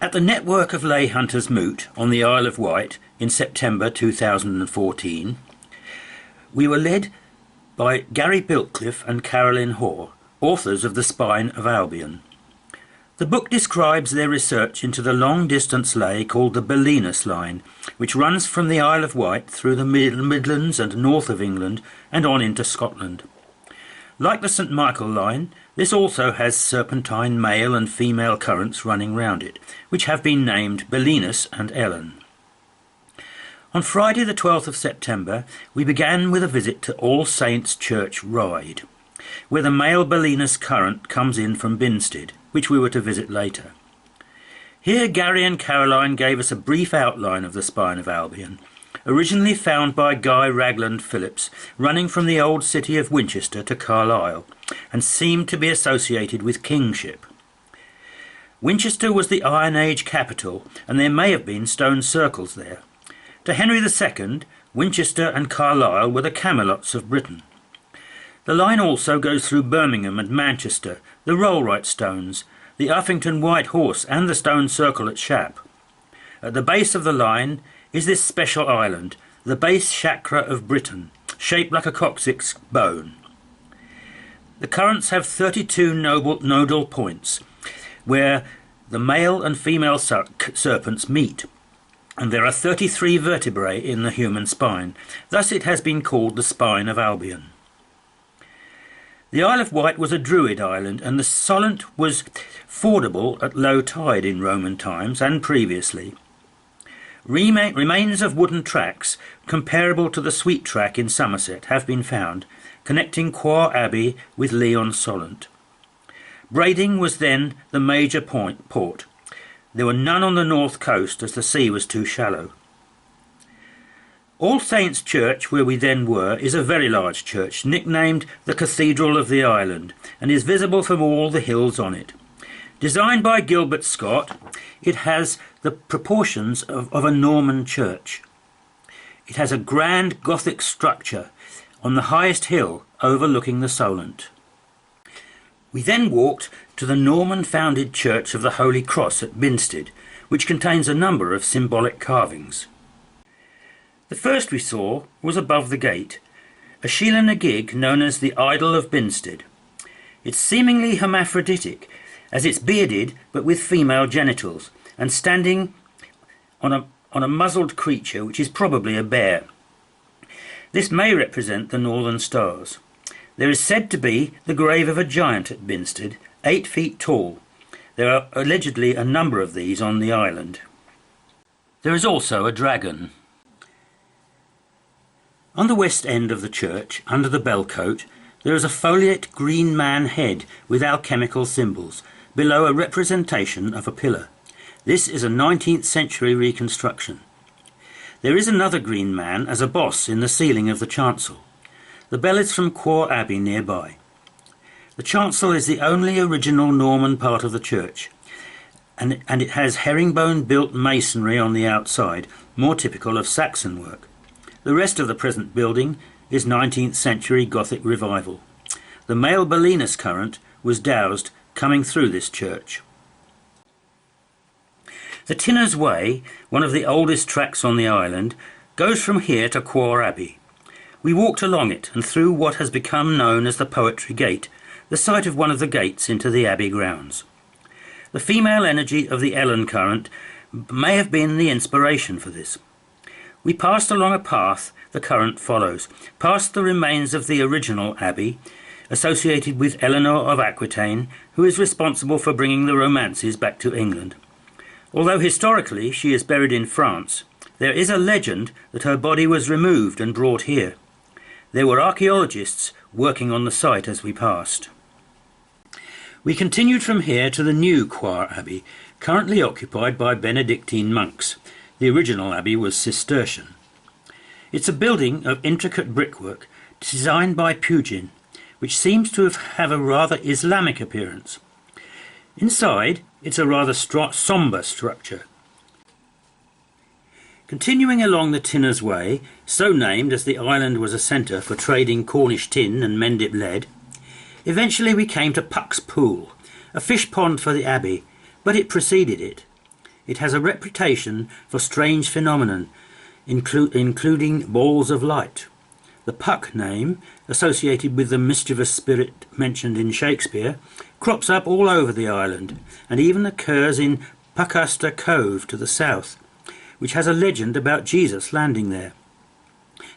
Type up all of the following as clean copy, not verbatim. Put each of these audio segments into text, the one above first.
At the network of lay hunters Moot on the Isle of Wight in September 2014, we were led by Gary Biltcliffe and Caroline Hoare, authors of The Spine of Albion. The book describes their research into the long-distance lay called the Belinus line, which runs from the Isle of Wight through the Midlands and north of England and on into Scotland. Like the St Michael line, this also has serpentine male and female currents running round it, which have been named Belinus and Elen. On Friday the 12th of September, we began with a visit to All Saints Church Ryde, where the male Belinus current comes in from Binstead, which we were to visit later. Here Gary and Caroline gave us a brief outline of the Spine of Albion, originally found by Guy Ragland Phillips, running from the old city of Winchester to Carlisle, and seemed to be associated with kingship. Winchester was the Iron Age capital, and there may have been stone circles there. To Henry II, Winchester and Carlisle were the Camelots of Britain. The line also goes through Birmingham and Manchester, the Rollright Stones, the Uffington White Horse and the Stone Circle at Shap. At the base of the line is this special island, the base chakra of Britain, shaped like a coccyx bone. The currents have 32 nodal points, where the male and female serpents meet, and there are 33 vertebrae in the human spine. Thus it has been called the Spine of Albion. The Isle of Wight was a Druid island, and the Solent was fordable at low tide in Roman times and previously. Remains of wooden tracks, comparable to the Sweet Track in Somerset, have been found, connecting Quarr Abbey with Leon Solent. Brading was then the major port. There were none on the north coast, as the sea was too shallow. All Saints Church, where we then were, is a very large church, nicknamed the Cathedral of the Island, and is visible from all the hills on it. Designed by Gilbert Scott, it has the proportions of a Norman church. It has a grand Gothic structure on the highest hill overlooking the Solent. We then walked to the Norman-founded Church of the Holy Cross at Binstead, which contains a number of symbolic carvings. The first we saw was above the gate, a sheela-na-gig known as the Idol of Binstead. It's seemingly hermaphroditic, as it's bearded but with female genitals, and standing on a muzzled creature which is probably a bear. This may represent the Northern Stars. There is said to be the grave of a giant at Binstead, 8 feet tall. There are allegedly a number of these on the island. There is also a dragon. On the west end of the church, under the bellcote, there is a foliate green man head with alchemical symbols, below a representation of a pillar. This is a 19th century reconstruction. There is another green man as a boss in the ceiling of the chancel. The bell is from Quarr Abbey nearby. The chancel is the only original Norman part of the church, and it has herringbone-built masonry on the outside, more typical of Saxon work. The rest of the present building is 19th century Gothic revival. The male Belinus current was doused coming through this church. The Tinner's Way, one of the oldest tracks on the island, goes from here to Quarr Abbey. We walked along it and through what has become known as the Poetry Gate, the site of one of the gates into the Abbey grounds. The female energy of the Elen current may have been the inspiration for this. We passed along a path the current follows, past the remains of the original abbey, associated with Eleanor of Aquitaine, who is responsible for bringing the romances back to England. Although historically she is buried in France, there is a legend that her body was removed and brought here. There were archaeologists working on the site as we passed. We continued from here to the new Quarr Abbey, currently occupied by Benedictine monks. The original abbey was Cistercian. It's a building of intricate brickwork designed by Pugin, which seems to have a rather Islamic appearance. Inside, it's a rather sombre structure. Continuing along the Tinner's Way, so named as the island was a centre for trading Cornish tin and Mendip lead, eventually we came to Puck's Pool, a fish pond for the abbey, but it preceded it. It has a reputation for strange phenomenon, including balls of light. The Puck name, associated with the mischievous spirit mentioned in Shakespeare, crops up all over the island, and even occurs in Puckaster Cove to the south, which has a legend about Jesus landing there.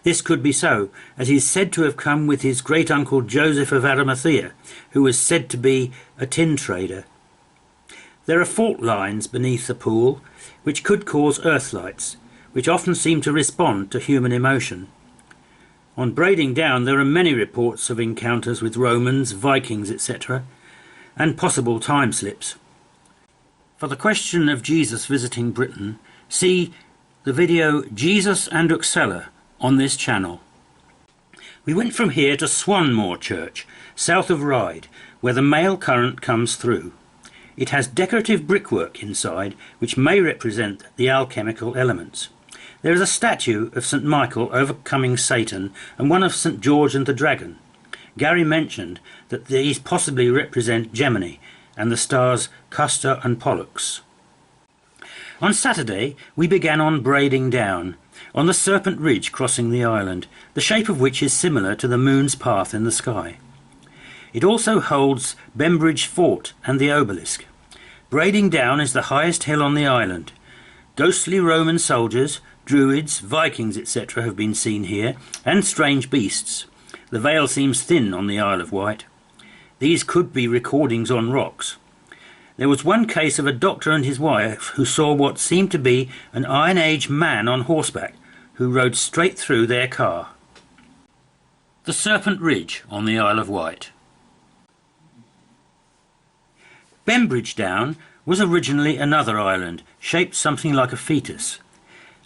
This could be so, as he is said to have come with his great-uncle Joseph of Arimathea, who was said to be a tin trader. There are fault lines beneath the pool, which could cause earthlights, which often seem to respond to human emotion. On Brading Down there are many reports of encounters with Romans, Vikings, etc., and possible time slips. For the question of Jesus visiting Britain, see the video Jesus and Uxella on this channel. We went from here to Swanmore Church, south of Ryde, where the mail current comes through. It has decorative brickwork inside, which may represent the alchemical elements. There is a statue of St. Michael overcoming Satan and one of St. George and the Dragon. Gary mentioned that these possibly represent Gemini and the stars Castor and Pollux. On Saturday we began on Brading Down, on the Serpent Ridge crossing the island, the shape of which is similar to the moon's path in the sky. It also holds Bembridge Fort and the obelisk. Brading Down is the highest hill on the island. Ghostly Roman soldiers, Druids, Vikings, etc. have been seen here, and strange beasts. The veil seems thin on the Isle of Wight. These could be recordings on rocks. There was one case of a doctor and his wife who saw what seemed to be an Iron Age man on horseback who rode straight through their car. The Serpent Ridge on the Isle of Wight. Bembridge Down was originally another island, shaped something like a fetus,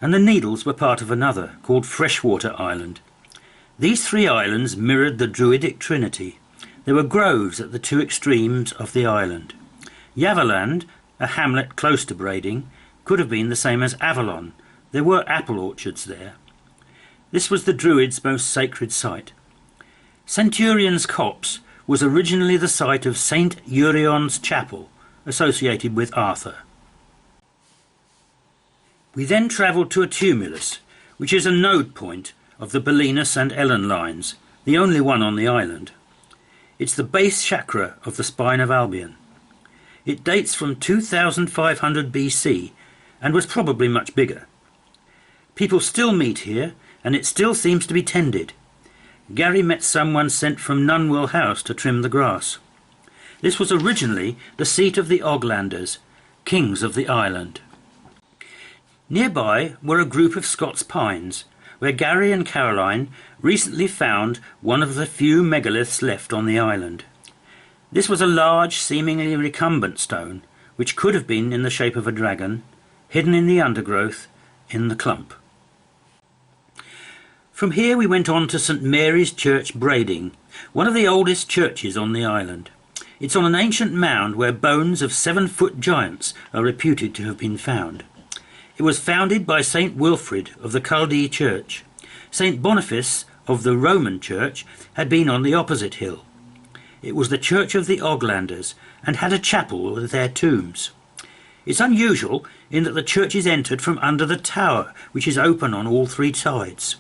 and the Needles were part of another, called Freshwater Island. These three islands mirrored the Druidic Trinity. There were groves at the two extremes of the island. Yaverland, a hamlet close to Brading, could have been the same as Avalon. There were apple orchards there. This was the Druids' most sacred site. Centurion's Copse was originally the site of St. Urion's Chapel, associated with Arthur. We then travelled to a tumulus, which is a node point of the Belinus and Elen lines, the only one on the island. It's the base chakra of the Spine of Albion. It dates from 2500 BC and was probably much bigger. People still meet here, and it still seems to be tended. Gary met someone sent from Nunwell House to trim the grass. This was originally the seat of the Oglanders, kings of the island. Nearby were a group of Scots pines, where Gary and Caroline recently found one of the few megaliths left on the island. This was a large, seemingly recumbent stone, which could have been in the shape of a dragon, hidden in the undergrowth in the clump. From here we went on to St. Mary's Church, Brading, one of the oldest churches on the island. It's on an ancient mound where bones of 7-foot giants are reputed to have been found. It was founded by St. Wilfrid of the Culdee Church. St. Boniface of the Roman Church had been on the opposite hill. It was the church of the Oglanders and had a chapel with their tombs. It's unusual in that the church is entered from under the tower, which is open on all three sides.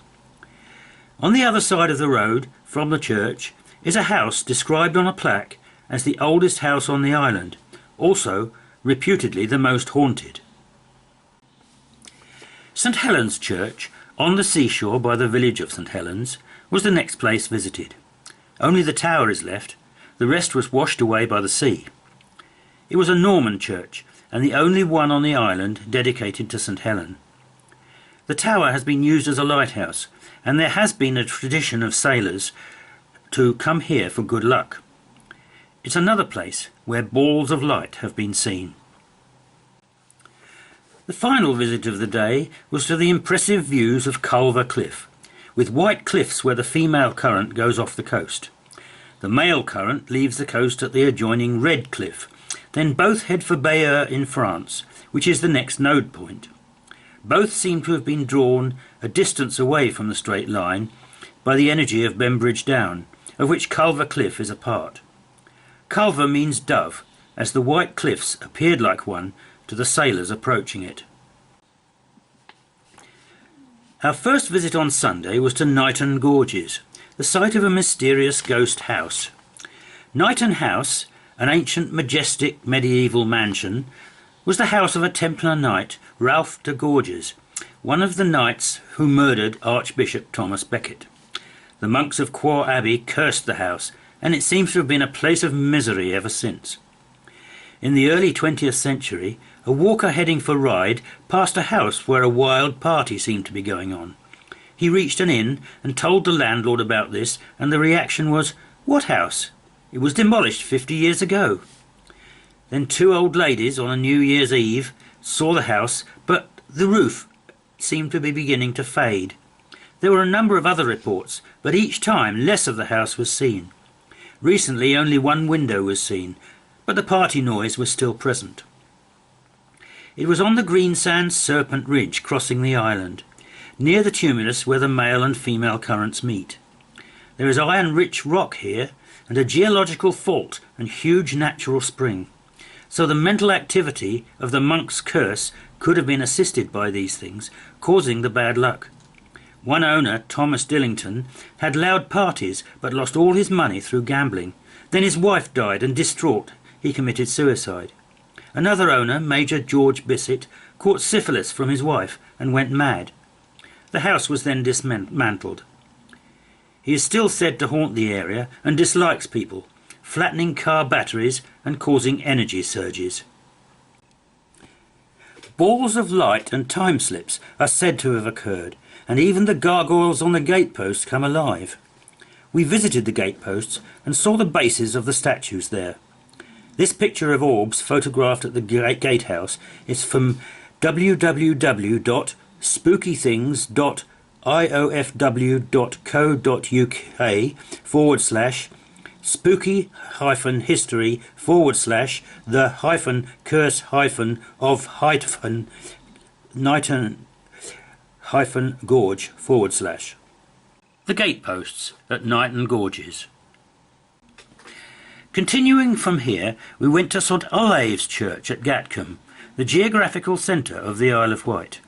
On the other side of the road from the church is a house described on a plaque as the oldest house on the island, also reputedly the most haunted. St. Helens Church, on the seashore by the village of St. Helens, was the next place visited. Only the tower is left, the rest was washed away by the sea. It was a Norman church, and the only one on the island dedicated to St. Helen. The tower has been used as a lighthouse, and there has been a tradition of sailors to come here for good luck. It's another place where balls of light have been seen. The final visit of the day was to the impressive views of Culver Cliff, with white cliffs where the female current goes off the coast. The male current leaves the coast at the adjoining Red Cliff, then both head for Bayeux in France, which is the next node point. Both seem to have been drawn a distance away from the straight line by the energy of Bembridge Down, of which Culver Cliff is a part. Culver means dove, as the white cliffs appeared like one to the sailors approaching it. Our first visit on Sunday was to Niton Gorges, the site of a mysterious ghost house. Niton House, an ancient, majestic medieval mansion, was the house of a Templar knight, Ralph de Gorges, one of the knights who murdered Archbishop Thomas Becket. The monks of Quarr Abbey cursed the house, and it seems to have been a place of misery ever since. In the early 20th century, a walker heading for Ryde passed a house where a wild party seemed to be going on. He reached an inn and told the landlord about this, and the reaction was, "What house? It was demolished 50 years ago." Then two old ladies on a New Year's Eve saw the house, but the roof seemed to be beginning to fade. There were a number of other reports, but each time less of the house was seen. Recently only one window was seen, but the party noise was still present. It was on the Greensand Serpent Ridge crossing the island, near the tumulus where the male and female currents meet. There is iron-rich rock here, and a geological fault and huge natural spring. So the mental activity of the monk's curse could have been assisted by these things, causing the bad luck. One owner, Thomas Dillington, had loud parties but lost all his money through gambling. Then his wife died, and distraught, he committed suicide. Another owner, Major George Bissett, caught syphilis from his wife and went mad. The house was then dismantled. He is still said to haunt the area and dislikes people, flattening car batteries and causing energy surges. Balls of light and time slips are said to have occurred, and even the gargoyles on the gateposts come alive. We visited the gateposts and saw the bases of the statues there. This picture of orbs photographed at the gatehouse is from www.spookythings.io.uk/spooky-history/the-curse-gorge/. The gateposts at Niton Gorges. Continuing from here, we went to St Ives Church at Gatcombe, the geographical centre of the Isle of Wight.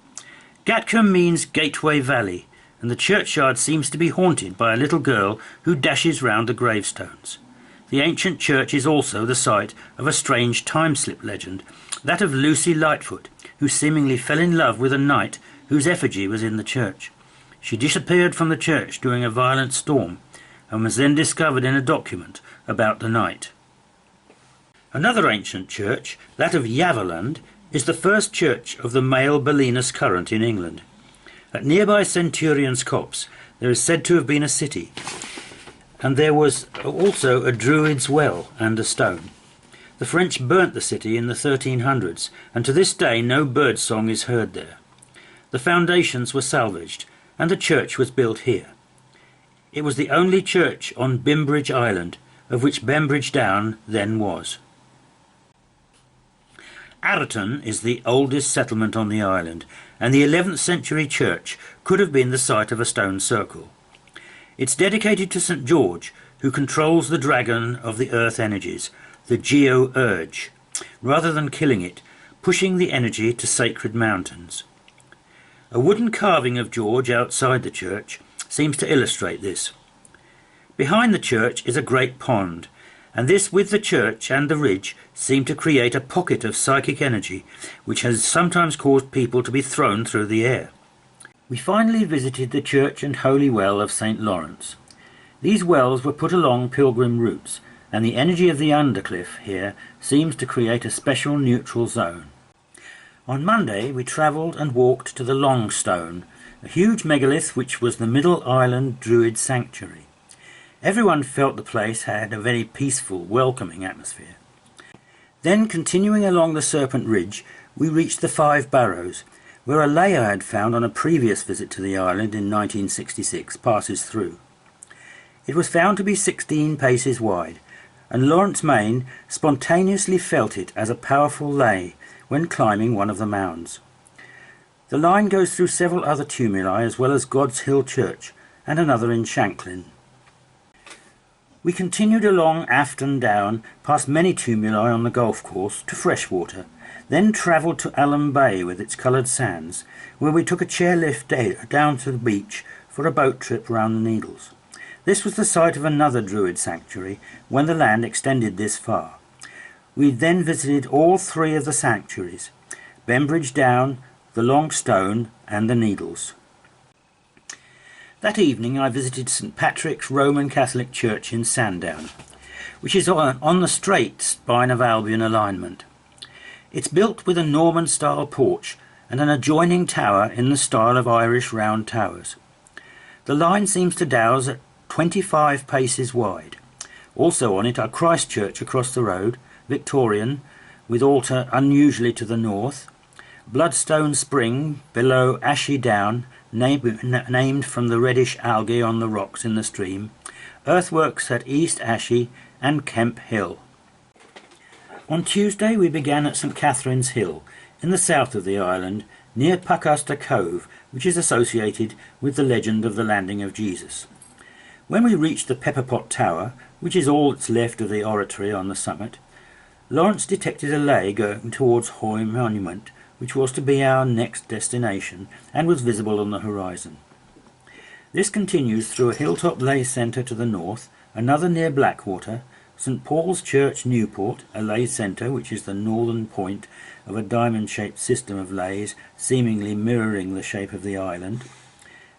Gatcombe means Gateway Valley, and the churchyard seems to be haunted by a little girl who dashes round the gravestones. The ancient church is also the site of a strange time-slip legend, that of Lucy Lightfoot, who seemingly fell in love with a knight whose effigy was in the church. She disappeared from the church during a violent storm, and was then discovered in a document about the knight. Another ancient church, that of Yaverland, is the first church of the male Belinus current in England. At nearby Centurion's Copse there is said to have been a city, and there was also a Druid's well and a stone. The French burnt the city in the 1300s, and to this day no bird song is heard there. The foundations were salvaged, and the church was built here. It was the only church on Bembridge Island, of which Bembridge Down then was. Arreton is the oldest settlement on the island, and the 11th century church could have been the site of a stone circle. It's dedicated to St George, who controls the dragon of the earth energies, the Geo-Urge, rather than killing it, pushing the energy to sacred mountains. A wooden carving of George outside the church seems to illustrate this. Behind the church is a great pond, and this with the church and the ridge seem to create a pocket of psychic energy which has sometimes caused people to be thrown through the air. We finally visited the church and holy well of St Lawrence. These wells were put along pilgrim routes, and the energy of the undercliff here seems to create a special neutral zone. On Monday we travelled and walked to the Long Stone, a huge megalith which was the Middle Island Druid Sanctuary. Everyone felt the place had a very peaceful, welcoming atmosphere. Then, continuing along the Serpent Ridge, we reached the Five Barrows, where a lay I had found on a previous visit to the island in 1966 passes through. It was found to be 16 paces wide, and Lawrence Main spontaneously felt it as a powerful lay when climbing one of the mounds. The line goes through several other tumuli as well as Godshill Church and another in Shanklin. We continued along Afton Down past many tumuli on the golf course to Freshwater, then travelled to Allen Bay with its coloured sands, where we took a chairlift down to the beach for a boat trip round the Needles. This was the site of another Druid sanctuary when the land extended this far. We then visited all three of the sanctuaries, Bembridge Down, the Long Stone and the Needles. That evening I visited St Patrick's Roman Catholic Church in Sandown, which is on the straight Spine of Albion alignment. It's built with a Norman-style porch and an adjoining tower in the style of Irish round towers. The line seems to dowse at 25 paces wide. Also on it are Christ Church across the road, Victorian, with altar unusually to the north, Bloodstone Spring below Ashy Down, named from the reddish algae on the rocks in the stream, earthworks at East Ashy and Kemp Hill. On Tuesday we began at St Catherine's Hill, in the south of the island, near Puckaster Cove, which is associated with the legend of the landing of Jesus. When we reached the Pepperpot Tower, which is all that's left of the oratory on the summit, Lawrence detected a ley going towards Hoare Monument, which was to be our next destination, and was visible on the horizon. This continues through a hilltop lay centre to the north, another near Blackwater, St Paul's Church, Newport, a lay centre which is the northern point of a diamond-shaped system of lays seemingly mirroring the shape of the island,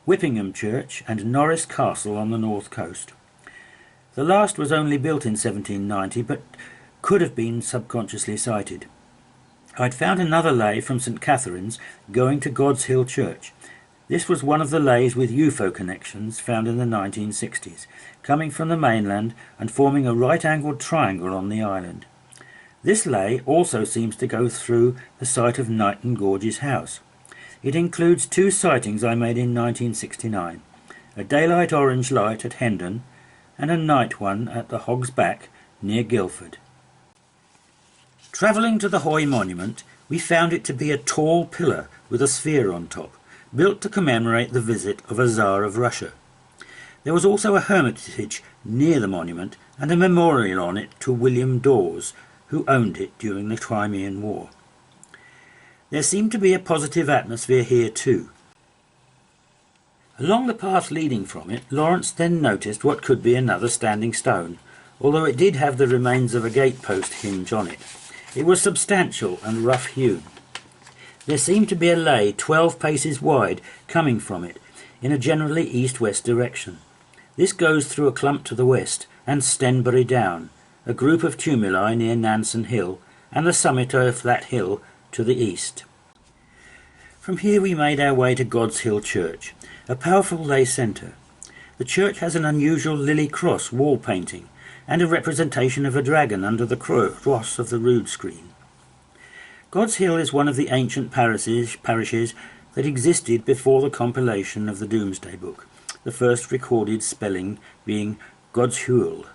Whippingham Church and Norris Castle on the north coast. The last was only built in 1790, but could have been subconsciously sighted. I'd found another lay from St Catherine's going to Godshill Church. This was one of the lays with UFO connections found in the 1960s, coming from the mainland and forming a right-angled triangle on the island. This lay also seems to go through the site of Niton Gorge's house. It includes two sightings I made in 1969, a daylight orange light at Hendon and a night one at the Hog's Back near Guildford. Travelling to the Hoare Monument, we found it to be a tall pillar with a sphere on top, built to commemorate the visit of a Tsar of Russia. There was also a hermitage near the monument and a memorial on it to William Dawes, who owned it during the Crimean War. There seemed to be a positive atmosphere here too. Along the path leading from it, Lawrence then noticed what could be another standing stone, although it did have the remains of a gatepost hinge on it. It was substantial and rough-hewn. There seemed to be a lay 12 paces wide coming from it, in a generally east-west direction. This goes through a clump to the west, and Stenbury Down, a group of tumuli near Nansen Hill, and the summit of that hill to the east. From here we made our way to Godshill Church, a powerful lay centre. The church has an unusual lily cross wall painting, and a representation of a dragon under the cross of the rood screen. Godshill is one of the ancient parishes that existed before the compilation of the Domesday Book, the first recorded spelling being Godshuel.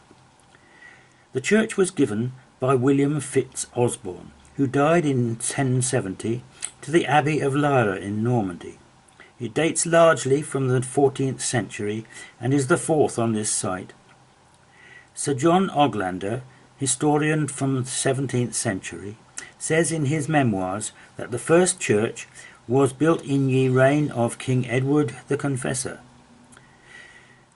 The church was given by William Fitz Osborne, who died in 1070, to the Abbey of Lyra in Normandy. It dates largely from the 14th century and is the fourth on this site. Sir John Oglander, historian from the 17th century, says in his memoirs that the first church was built in ye reign of King Edward the Confessor.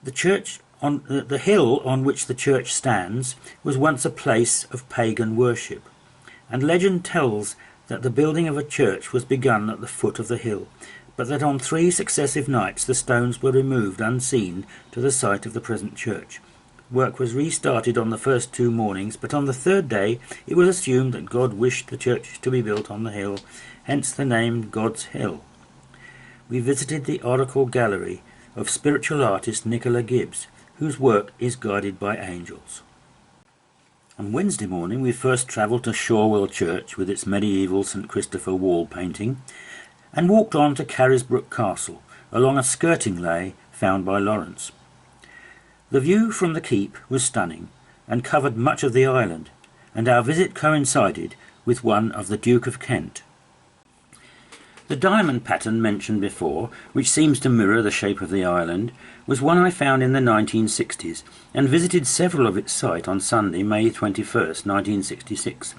The hill on which the church stands was once a place of pagan worship, and legend tells that the building of a church was begun at the foot of the hill, but that on 3 successive nights the stones were removed unseen to the site of the present church. Work was restarted on the first 2 mornings, but on the 3rd day it was assumed that God wished the church to be built on the hill, hence the name God's Hill. We visited the Oracle Gallery of spiritual artist Nicola Gibbs, whose work is guided by angels. On Wednesday morning we first travelled to Shorewell Church with its medieval St Christopher wall painting, and walked on to Carisbrooke Castle along a skirting lay found by Lawrence. The view from the keep was stunning and covered much of the island, and our visit coincided with one of the Duke of Kent. The diamond pattern mentioned before, which seems to mirror the shape of the island, was one I found in the 1960s and visited several of its sites on Sunday, May 21st, 1966,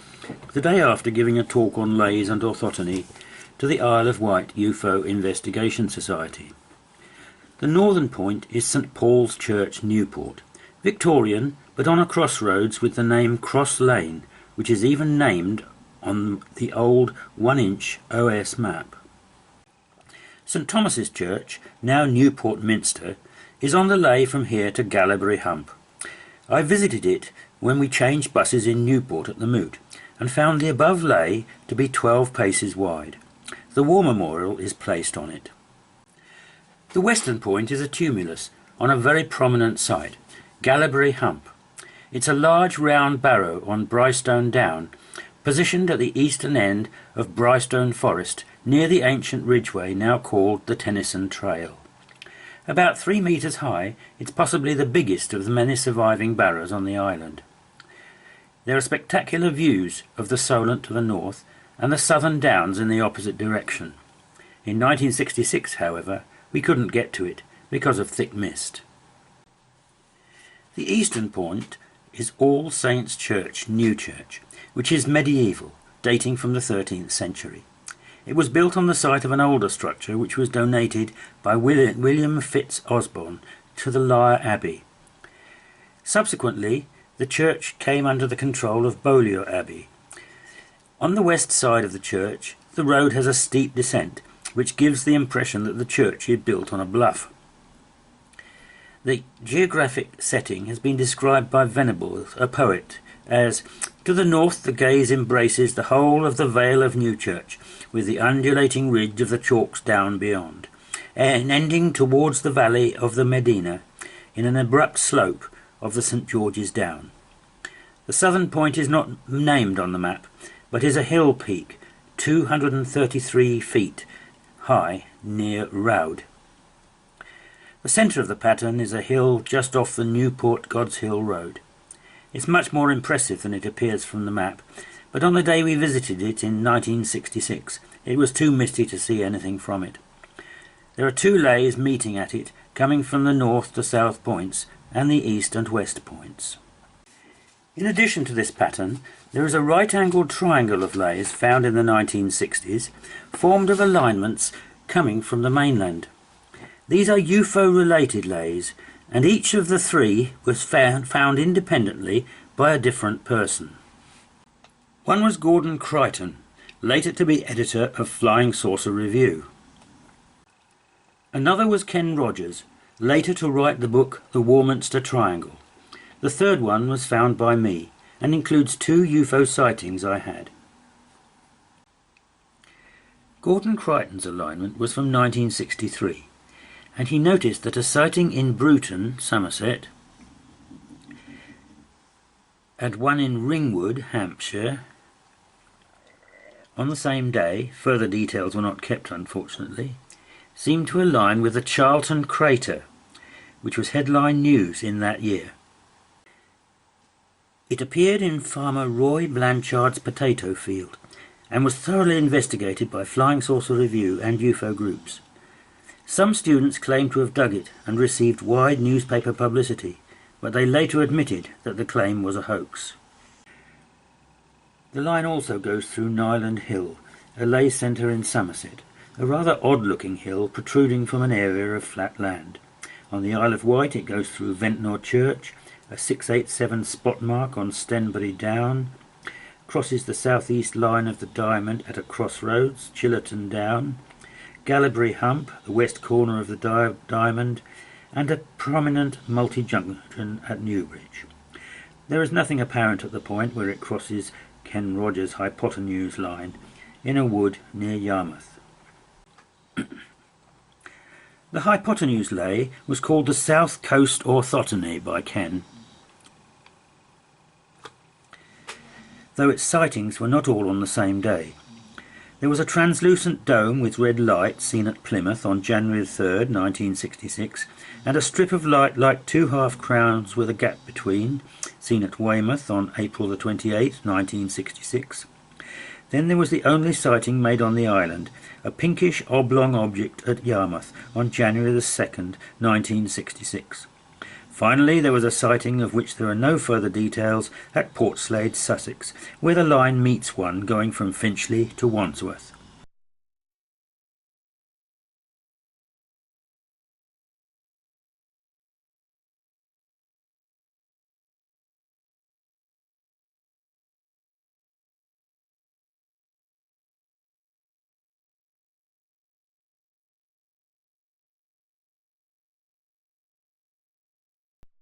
the day after giving a talk on leys and orthoteny to the Isle of Wight UFO Investigation Society. The northern point is St Paul's Church, Newport, Victorian but on a crossroads with the name Cross Lane, which is even named on the old 1-inch OS map. St Thomas's Church, now Newport Minster, is on the lay from here to Galaberry Hump. I visited it when we changed buses in Newport at the Moot, and found the above lay to be 12 paces wide. The war memorial is placed on it. The western point is a tumulus on a very prominent site, Galaberry Hump. It's a large round barrow on Brystone Down, positioned at the eastern end of Brystone Forest, near the ancient ridgeway now called the Tennyson Trail. About 3 metres high, it's possibly the biggest of the many surviving barrows on the island. There are spectacular views of the Solent to the north and the southern downs in the opposite direction. In 1966, however, we couldn't get to it because of thick mist. The eastern point is All Saints' Church, Newchurch, which is medieval, dating from the 13th century. It was built on the site of an older structure which was donated by William Fitz Osborne to the Quarr Abbey. Subsequently, the church came under the control of Beaulieu Abbey. On the west side of the church, the road has a steep descent, which gives the impression that the church is built on a bluff. The geographic setting has been described by Venables, a poet, as to the north the gaze embraces the whole of the Vale of Newchurch, with the undulating ridge of the Chalks Down beyond, and ending towards the valley of the Medina in an abrupt slope of the St George's Down. The southern point is not named on the map, but is a hill peak 233 feet high near Roud. The centre of the pattern is a hill just off the Newport Godshill Road. It's much more impressive than it appears from the map, but on the day we visited it in 1966, it was too misty to see anything from it. There are 2 leys meeting at it, coming from the north to south points and the east and west points. In addition to this pattern, there is a right-angled triangle of leys found in the 1960s, formed of alignments coming from the mainland. These are UFO-related leys, and each of the 3 was found independently by a different person. One was Gordon Crichton, later to be editor of Flying Saucer Review. Another was Ken Rogers, later to write the book The Warminster Triangle. The third one was found by me, and includes 2 UFO sightings I had. Gordon Crichton's alignment was from 1963. And he noticed that a sighting in Bruton, Somerset, and one in Ringwood, Hampshire, on the same day, further details were not kept unfortunately, seemed to align with the Charlton Crater, which was headline news in that year. It appeared in Farmer Roy Blanchard's potato field, and was thoroughly investigated by Flying Saucer Review and UFO groups. Some students claimed to have dug it and received wide newspaper publicity, but they later admitted that the claim was a hoax. The line also goes through Nyland Hill, a lay centre in Somerset, a rather odd-looking hill protruding from an area of flat land. On the Isle of Wight it goes through Ventnor Church, a 687 spot mark on Stenbury Down, crosses the south-east line of the diamond at a crossroads, Chillerton Down, Galaberry Hump, the west corner of the diamond, and a prominent multi-junction at Newbridge. There is nothing apparent at the point where it crosses Ken Rogers' hypotenuse line in a wood near Yarmouth. The hypotenuse lay was called the South Coast Orthoteny by Ken, though its sightings were not all on the same day. There was a translucent dome with red light seen at Plymouth on January 3rd, 1966, and a strip of light like 2 half-crowns with a gap between, seen at Weymouth on April the 28th, 1966. Then there was the only sighting made on the island, a pinkish oblong object at Yarmouth on January the 2nd, 1966. Finally, there was a sighting of which there are no further details at Portslade, Sussex, where the line meets one going from Finchley to Wandsworth.